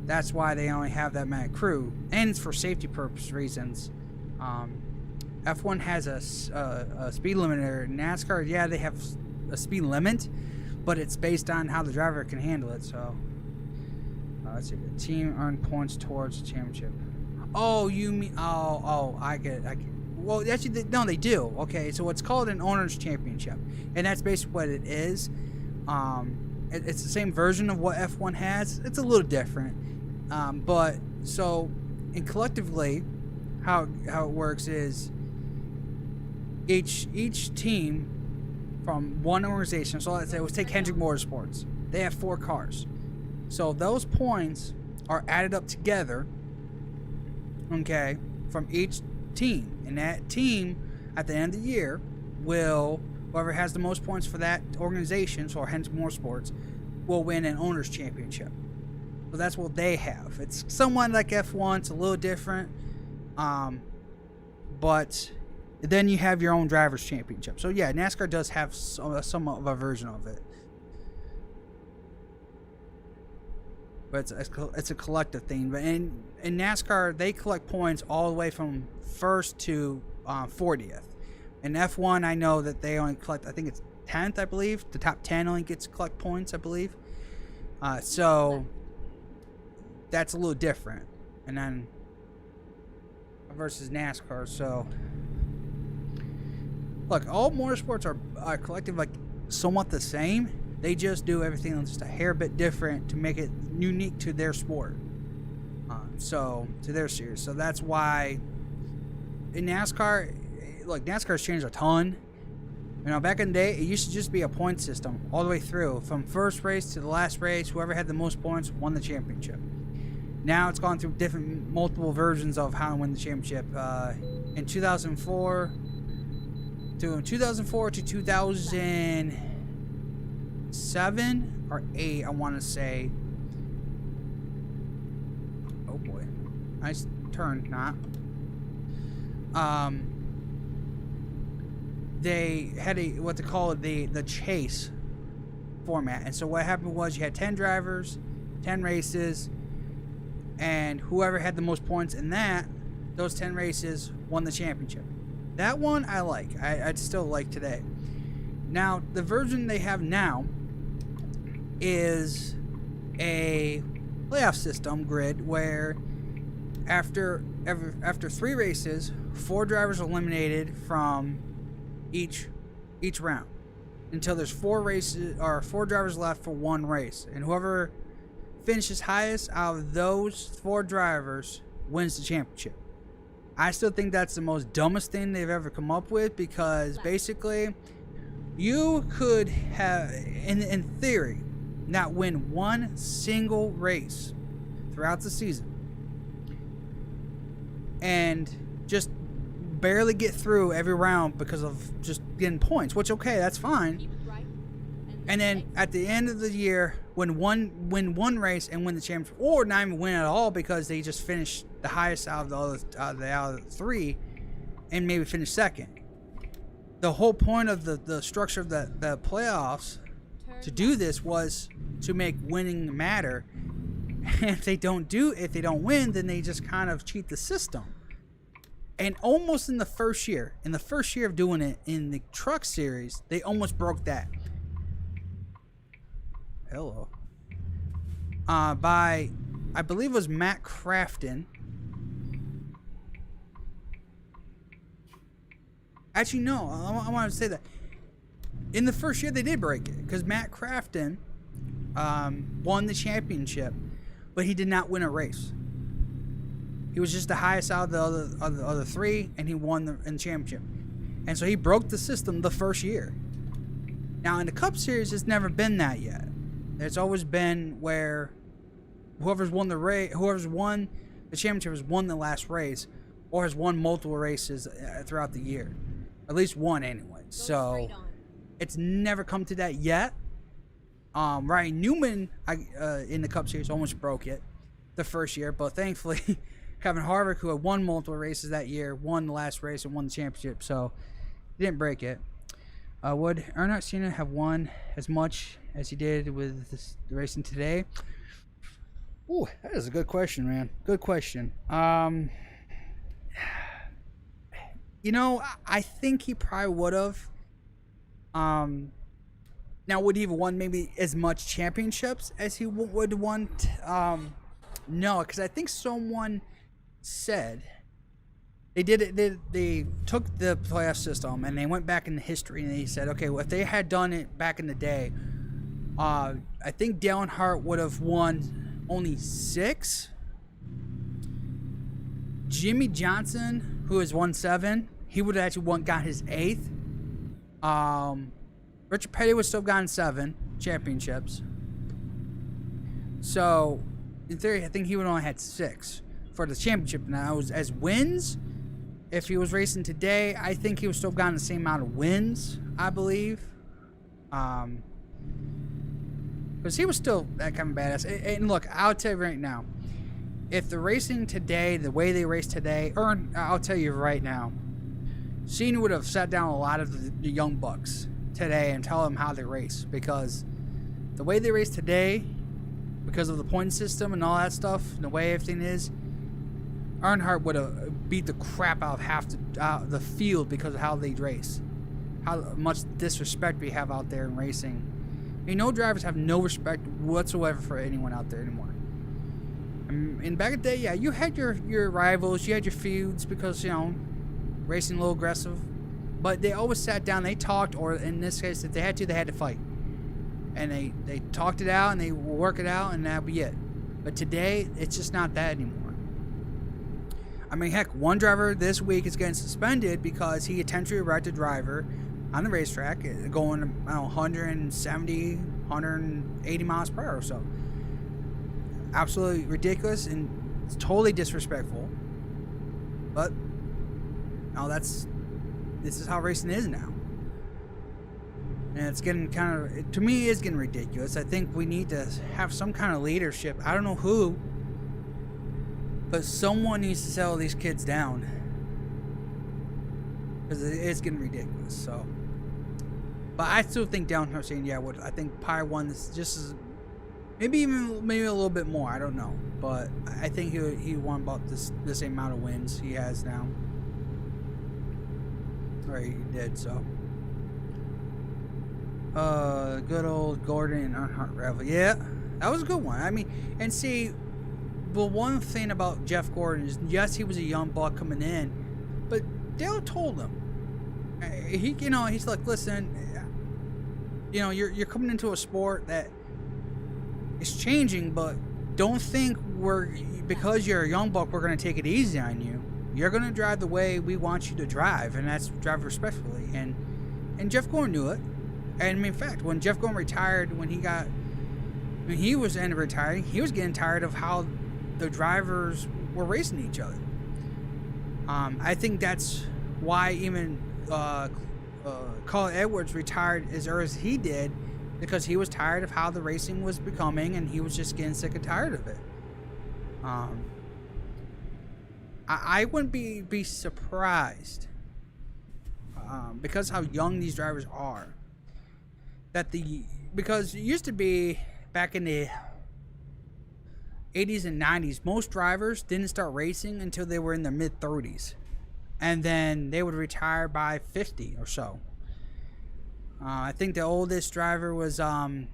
that's why they only have that many crew, and it's for safety purpose reasons. F1 has a speed limiter. NASCAR, yeah, they have a speed limit, but it's based on how the driver can handle it. So, let's see. The team earned points towards the championship. Oh, you mean? Oh, I get it. Well, actually, no, they do. Okay, so it's called an owner's championship, and that's basically what it is. It's the same version of what F1 has. It's a little different, but so, and collectively, how it works is each team from one organization. So let's say take Hendrick Motorsports. They have 4 cars. So those points are added up together, okay, from each team. And that team, at the end of the year, will, whoever has the most points for that organization, so Hendrick Motorsports, will win an owner's championship. So that's what they have. It's somewhat like F1. It's a little different. But then you have your own driver's championship. So yeah, NASCAR does have somewhat of a version of it. But it's a collective thing. But in NASCAR, they collect points all the way from 1st to 40th. In F1, I know that they only collect, I think it's 10th, I believe. The top 10 only gets to collect points, I believe. So that's a little different. And then versus NASCAR. So look, all motorsports are collective, like somewhat the same. They just do everything just a hair bit different to make it unique to their sport. So to their series. So that's why in NASCAR, look, NASCAR's changed a ton. You know, back in the day, it used to just be a point system all the way through, from first race to the last race. Whoever had the most points won the championship. Now it's gone through multiple versions of how to win the championship. In 2004 to 2007 or 8, I want to say. Oh boy, nice turn, not. They had what they call the chase format, and so what happened was you had 10 drivers, 10 races. And whoever had the most points in those 10 races won the championship. That one I like. I'd still like today. Now, the version they have now is a playoff system grid where after 3 races, 4 drivers are eliminated from each round until there's 4 drivers left for 1 race, and whoever finishes highest out of those 4 drivers wins the championship. I still think that's the most dumbest thing they've ever come up with, because basically you could have, in theory, not win one single race throughout the season and just barely get through every round because of just getting points, which, okay, that's fine. Keep right. And then at the end of the year, win one race and win the championship, or not even win at all because they just finished the highest out of the three, and maybe finish second. The whole point of the structure of the playoffs to do this was to make winning matter. And if they don't win, then they just kind of cheat the system. And almost in the first year of doing it in the truck series, they almost broke that. Hello. By, I believe it was Matt Crafton. Actually, no, I want to say that. In the first year, they did break it. Because Matt Crafton won the championship, but he did not win a race. He was just the highest out of the other three, and he won in the championship. And so he broke the system the first year. Now, in the Cup Series, it's never been that yet. It's always been where whoever's won the championship has won the last race, or has won multiple races throughout the year. At least one anyway. So it's never come to that yet. Ryan Newman in the Cup Series almost broke it the first year, but thankfully Kevin Harvick, who had won multiple races that year, won the last race and won the championship, so he didn't break it. Would Earnhardt Sr. have won as much as he did with the racing today? Ooh, that is a good question, man. Good question. You know, I think he probably would have. Now, would he have won maybe as much championships as he would have won? No, because I think someone said they did it. They took the playoff system and they went back in history and they said, okay, well, if they had done it back in the day, I think Dale Earnhardt would have won only 6. Jimmy Johnson, who has won 7, he would have actually got his 8th. Richard Petty would still have gotten 7 championships. So, in theory, I think he would have only had 6 for the championship. Now, as wins, if he was racing today, I think he would still have gotten the same amount of wins, I believe. Because he was still that kind of badass. And look, I'll tell you right now, if the racing today, the way they race today, or I'll tell you right now, Cena would have sat down a lot of the young bucks today and tell them how they race, because the way they race today, because of the point system and all that stuff, and the way everything is, Earnhardt would have beat the crap out of half the field because of how they race, how much disrespect we have out there in racing. I mean, no drivers have no respect whatsoever for anyone out there anymore. And back in the day, yeah, you had your rivals, you had your feuds because, you know, racing a little aggressive. But they always sat down, they talked, or in this case, if they had to fight. And they talked it out and they work it out, and that'd be it. But today, it's just not that anymore. I mean, heck, one driver this week is getting suspended because he intentionally wrecked a driver on the racetrack going, I don't know, 170, 180 miles per hour or so. Absolutely ridiculous and it's totally disrespectful. But now this is how racing is now. And it's getting to me, it's getting ridiculous. I think we need to have some kind of leadership. I don't know who, but someone needs to settle these kids down. Because it's getting ridiculous, so. But I still think Dale Earnhardt saying, yeah, I think Pye won this just as, maybe a little bit more. I don't know, but I think he won about the same amount of wins he has now. Or he did, so. Good old Gordon and Earnhardt rivalry. Yeah, that was a good one. I mean, and see, the one thing about Jeff Gordon is, yes, he was a young buck coming in, but Dale told him, he's like, listen, you're coming into a sport that is changing, but don't think because you're a young buck, we're going to take it easy on you. You're going to drive the way we want you to drive, and that's drive respectfully. And Jeff Gordon knew it. And I mean, in fact, when Jeff Gordon retired, when he was end of retiring, he was getting tired of how the drivers were racing each other. I think that's why even Carl Edwards retired as early as he did, because he was tired of how the racing was becoming, and he was just getting sick and tired of it. I wouldn't be surprised, because how young these drivers are, that because it used to be back in the 80s and 90s, most drivers didn't start racing until they were in their mid 30s, and then they would retire by 50 or so. I think the oldest driver was forgot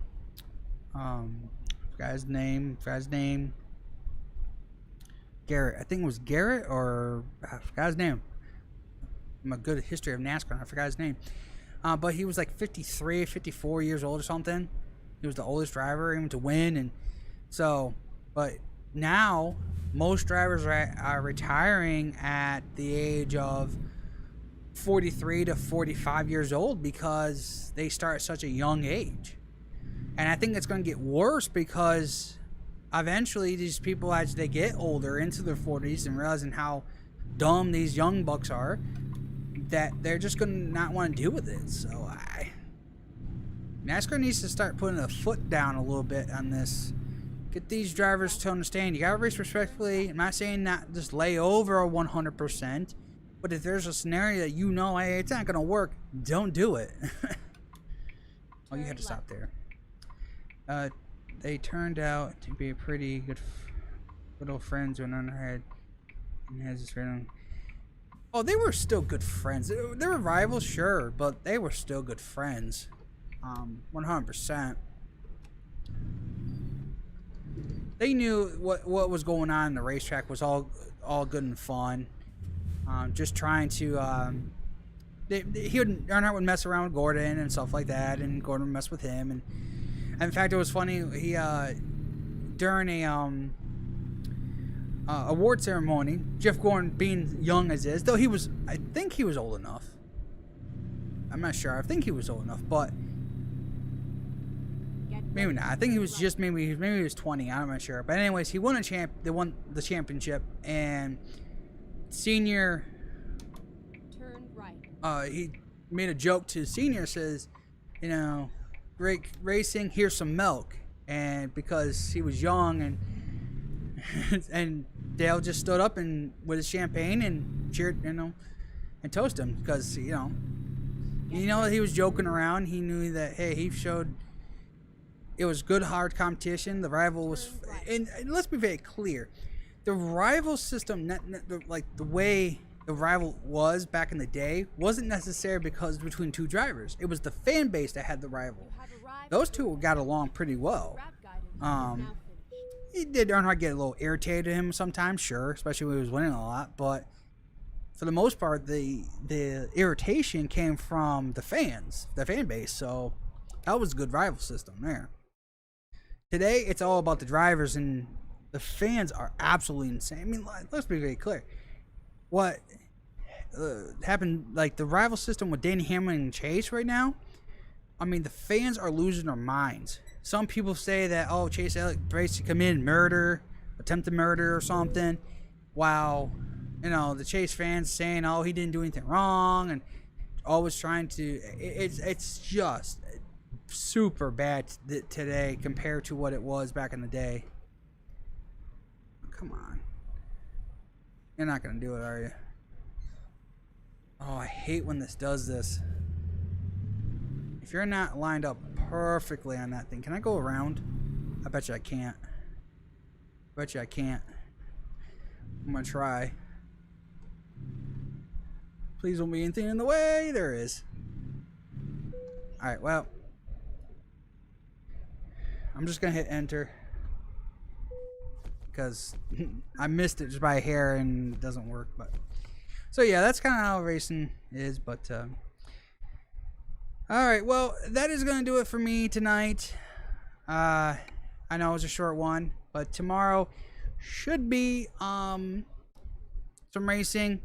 his name. Garrett. I think it was Garrett, or I forgot his name. I'm a good history of NASCAR. I forgot his name. But he was like 53, 54 years old or something. He was the oldest driver even to win, and so. But now most drivers are retiring at the age of 43 to 45 years old because they start at such a young age. And I think it's going to get worse because eventually these people, as they get older into their 40s and realizing how dumb these young bucks are, that they're just going to not want to deal with it. So NASCAR needs to start putting a foot down a little bit on this. Get these drivers to understand you got to race respectfully. I'm not saying not just lay over 100%, but if there's a scenario that you know, hey, it's not going to work, don't do it. Oh, you had to stop there. They turned out to be pretty good little friends when I had and has this random. Oh, they were still good friends. They were rivals, sure, but they were still good friends. 100%. They knew what was going on in the racetrack was all good and fun. Just trying to Earnhardt would mess around with Gordon and stuff like that, and Gordon would mess with him. And in fact, it was funny. He during a award ceremony, Jeff Gordon, being young as is, though I think he was old enough. I'm not sure. I think he was old enough, but maybe not. I think he was just maybe he was 20. I'm not sure. But anyways, he won They won the championship, and Senior. Turn right. He made a joke to Senior, says, you know, great racing. Here's some milk, and because he was young, and Dale just stood up and with his champagne and cheered, and toasted him because he was joking around. He knew that, hey, he showed it was good, hard competition. The rival was, and let's be very clear, the rival system, like the way the rival was back in the day, wasn't necessary because between two drivers. It was the fan base that had the rival. Those two got along pretty well. He did Earnhardt get a little irritated at him sometimes, sure, especially when he was winning a lot, but for the most part, the irritation came from the fans, the fan base, so that was a good rival system there. Today, it's all about the drivers, and the fans are absolutely insane. I mean, let's be very clear. What happened, like the rival system with Danny Hamlin and Chase right now, I mean, the fans are losing their minds. Some people say that, oh, Chase Elliott basically committed murder, attempted murder or something, while, the Chase fans saying, oh, he didn't do anything wrong, and always trying to, it's just super bad today compared to what it was back in the day. Come on. You're not going to do it, are you? Oh, I hate when this does this. If you're not lined up perfectly on that thing, can I go around? I bet you I can't. I'm going to try. Please don't be anything in the way. There is. Alright, well. I'm just going to hit enter. Because I missed it just by a hair and it doesn't work. But so yeah, that's kind of how racing is. But alright, well, that is going to do it for me tonight. I know it was a short one, but tomorrow should be some racing,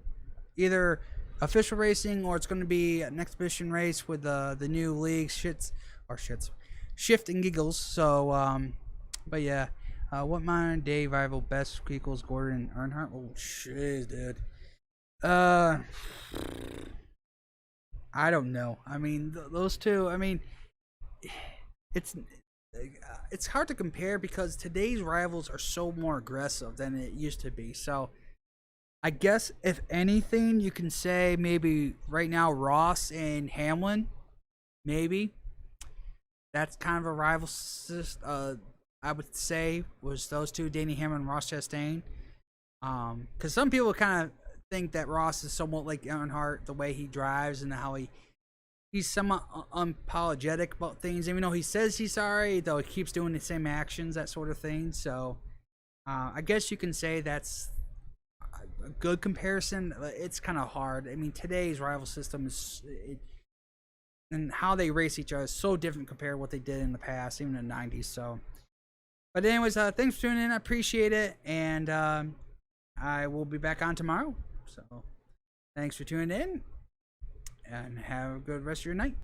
either official racing or it's going to be an exhibition race with the new leagues, Shift and Giggles. So but yeah, what modern day rival best equals Gordon and Earnhardt? Oh shit, dude. Uh, I don't know. I mean, those two. I mean, it's it's hard to compare because today's rivals are so more aggressive than it used to be. So I guess if anything, you can say maybe right now Ross and Hamlin, maybe that's kind of a rival. I would say was those two, Danny Hamlin and Ross Chastain. Because some people kind of think that Ross is somewhat like Earnhardt, the way he drives and how he's somewhat unapologetic about things. Even though he says he's sorry, though he keeps doing the same actions, that sort of thing. So I guess you can say that's a good comparison. It's kind of hard. I mean, today's rival system and how they race each other is so different compared to what they did in the past, even in the 90s. So, but anyways, thanks for tuning in. I appreciate it, and I will be back on tomorrow. So, thanks for tuning in, and have a good rest of your night.